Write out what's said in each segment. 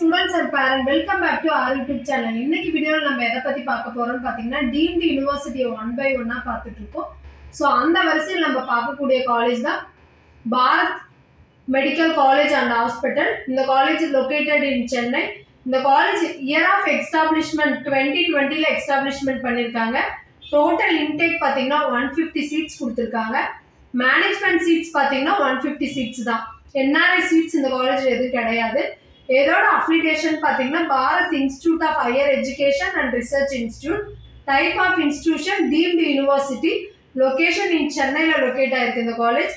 students and parents, welcome back to our YouTube channel. இன்னைக்கு வீடியோல நம்ம எதை பத்தி பார்க்க போறோம்னு பாத்தீங்கன்னா டீம்டு யுனிவர்சிட்டி 1 by 1 பார்த்துட்டு இருக்கோம். சோ அந்த வரிசையில் நம்ம பார்க்கக்கூடிய காலேஜ் தான் Bharat medical college and hospital. இந்த காலேஜ் லொகேட்டட் இன் சென்னை. இந்த காலேஜ் இயர் ஆஃப் எஸ்டாப்லிஷ்மெண்ட் 2020ல எஸ்டாப்லிஷ்மெண்ட் பண்ணிருக்காங்க. டோட்டல் இன்டேக் பாத்தீங்கன்னா 150 சீட்ஸ் கொடுத்திருக்காங்க. மேனேஜ்மெண்ட் சீட்ஸ் பாத்தீங்கன்னா 150 சீட்ஸ் தான். NRI சீட்ஸ் இந்த காலேஜ்ல எதுவும் கிடையாது. இதோட அஃபிலியேஷன் பாத்தீங்கன்னா Bharat Institute of Higher Education and Research Institute. Type of institution deemed university. Location in சென்னையில் லொகேட் ஆயிருக்கு இந்த காலேஜ்.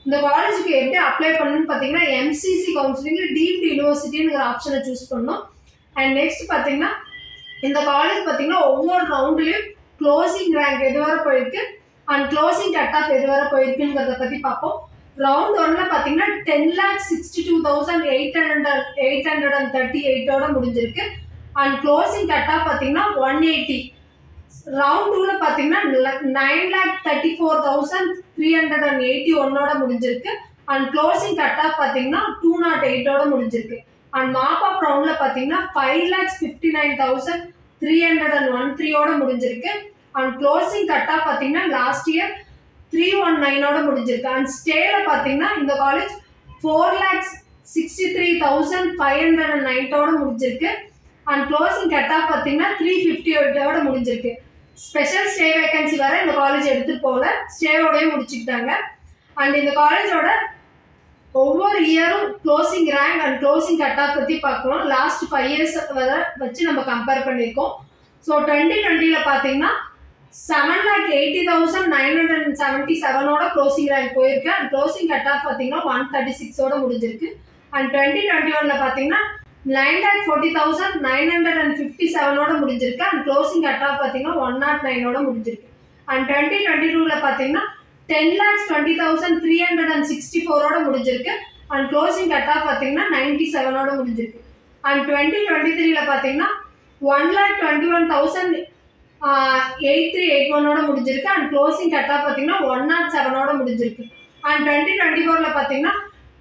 இந்த காலேஜுக்கு எப்படி அப்ளை பண்ணணும்னு பார்த்தீங்கன்னா MCC கவுன்சிலிங் டீம்டு யூனிவர்சிட்டிங்கிற ஆப்ஷனை சூஸ் பண்ணணும். அண்ட் நெக்ஸ்ட் பார்த்தீங்கன்னா இந்த காலேஜ் பார்த்தீங்கன்னா ஒவ்வொரு ரவுண்ட்லையும் க்ளோசிங் ரேங்க் எது வரை போயிருக்கு அண்ட் க்ளோசிங் கட் ஆஃப் எது வரை போயிருக்குங்கிறத பற்றி பார்ப்போம். ரவுண்ட் ஒன்ல பார்த்தீங்கன்னா 10,62,838 முடிஞ்சிருக்கு. அண்ட் க்ளோசிங் கட் ஆஃப் பார்த்தீங்கன்னா 180. ரவுண்ட் டூல பார்த்தீங்கன்னா 9,34,381 முடிஞ்சிருக்கு. அண்ட் க்ளோசிங் கட் ஆஃப் பார்த்தீங்கன்னா 208 முடிஞ்சிருக்கு. அண்ட் மாப் ஆஃப் ரவுண்ட்ல பார்த்தீங்கன்னா 5,59,313 முடிஞ்சிருக்கு. அண்ட் க்ளோசிங் கட் ஆஃப் பார்த்தீங்கன்னா லாஸ்ட் இயர் 319 முடிஞ்சிருக்கு. அண்ட் ஸ்டேல பார்த்தீங்கன்னா இந்த காலேஜ் 4,63,509 முடிஞ்சிருக்கு. அண்ட் க்ளோசிங் கட் ஆஃப் பார்த்தீங்கன்னா 358 முடிஞ்சிருக்கு. ஸ்பெஷல் ஸ்டே வேகன்சி வர இந்த காலேஜ் எடுத்துட்டு போல ஸ்டேவோடய முடிச்சுக்கிட்டாங்க. அண்ட் இந்த காலேஜோட ஒவ்வொரு இயரும் closing rank and closing cut off பற்றி பார்க்கலாம். லாஸ்ட் 5 இயர்ஸ் வரை வச்சு நம்ம கம்பேர் பண்ணியிருக்கோம். ஸோ 2020ல பார்த்தீங்கன்னா 7,80,977 க்ளோசிங் ரேங்க் போயிருக்கு. அண்ட் க்ளோசிங் கட் ஆஃப் பார்த்தீங்கன்னா 136 முடிஞ்சிருக்கு. அண்ட் 2021ல பார்த்தீங்கன்னா 9,40,957 முடிஞ்சிருக்கு. அண்ட் க்ளோசிங் கட் ஆஃப் பார்த்தீங்கன்னா 109 முடிஞ்சிருக்கு. அண்ட் 2022ல பார்த்தீங்கன்னா 10,20,364 முடிஞ்சிருக்கு. அண்ட் க்ளோசிங் கட் ஆஃப் பார்த்தீங்கன்னா 97 முடிஞ்சிருக்கு. அண்ட் 2023ல பார்த்தீங்கன்னா 1,21,8381 முடிஞ்சிருக்கு. அண்ட் க்ளோசிங் கட் ஆஃப் பார்த்தீங்கன்னா 107 முடிஞ்சிருக்கு. அண்ட் 2024ல பார்த்தீங்கன்னா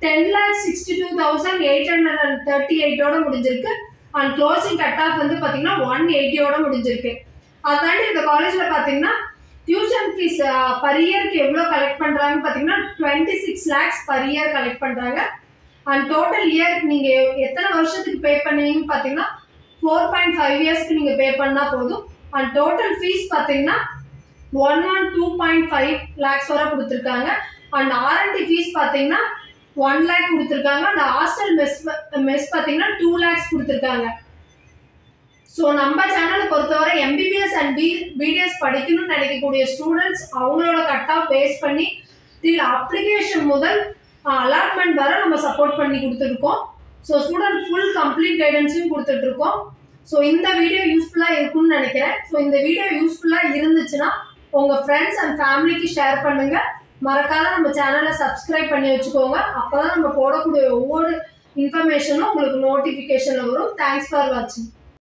10,62,838 முடிஞ்சிருக்கு. அண்ட் க்ளோசிங் கட் ஆஃப் வந்து பார்த்தீங்கன்னா 180 முடிஞ்சிருக்கு. அதாண்டி இந்த காலேஜில் பார்த்தீங்கன்னா டியூஷன் ஃபீஸ் பர் இயருக்கு எவ்வளோ கலெக்ட் பண்ணுறாங்கன்னு பார்த்தீங்கன்னா 26 lakhs பர் இயர் கலெக்ட் பண்ணுறாங்க. அண்ட் டோட்டல் இயர் நீங்கள் எத்தனை வருஷத்துக்கு பே பண்ணுவீங்கன்னு பார்த்தீங்கன்னா 4.5 இயர்ஸ்க்கு நீங்கள் பே பண்ணால் போதும். அண்ட் டோட்டல் ஃபீஸ் பார்த்தீங்கன்னா 112.5 lakhs வரை கொடுத்துருக்காங்க. அண்ட் R&D ஃபீஸ் பார்த்தீங்கன்னா 1 lakh கொடுத்துருக்காங்க. அந்த ஹாஸ்டல் மெஸ் பார்த்தீங்கன்னா 2 lakhs கொடுத்துருக்காங்க. ஸோ நம்ம சேனலை பொறுத்தவரை MBBS அண்ட் BDS படிக்கணும்னு நினைக்கக்கூடிய ஸ்டூடெண்ட்ஸ் அவங்களோட கட் ஆஃப் பேஸ் பண்ணி அப்ளிகேஷன் முதல் அலாட்மெண்ட் வரை நம்ம சப்போர்ட் பண்ணி கொடுத்துருக்கோம். ஸோ ஸ்டூடெண்ட் ஃபுல் கம்ப்ளீட் கைடன்ஸையும் கொடுத்துட்ருக்கோம். ஸோ இந்த வீடியோ யூஸ்ஃபுல்லாக இருக்கும்னு நினைக்கிறேன். ஸோ இந்த வீடியோ யூஸ்ஃபுல்லாக இருந்துச்சுன்னா உங்கள் ஃப்ரெண்ட்ஸ் அண்ட் ஃபேமிலிக்கு ஷேர் பண்ணுங்கள். மறக்காத நம்ம சேனலை சப்ஸ்கிரைப் பண்ணி வச்சுக்கோங்க. அப்போ தான் நம்ம போடக்கூடிய ஒவ்வொரு இன்ஃபர்மேஷனும் உங்களுக்கு நோட்டிஃபிகேஷனில் வரும். தேங்க்ஸ் ஃபார் வாட்சிங்.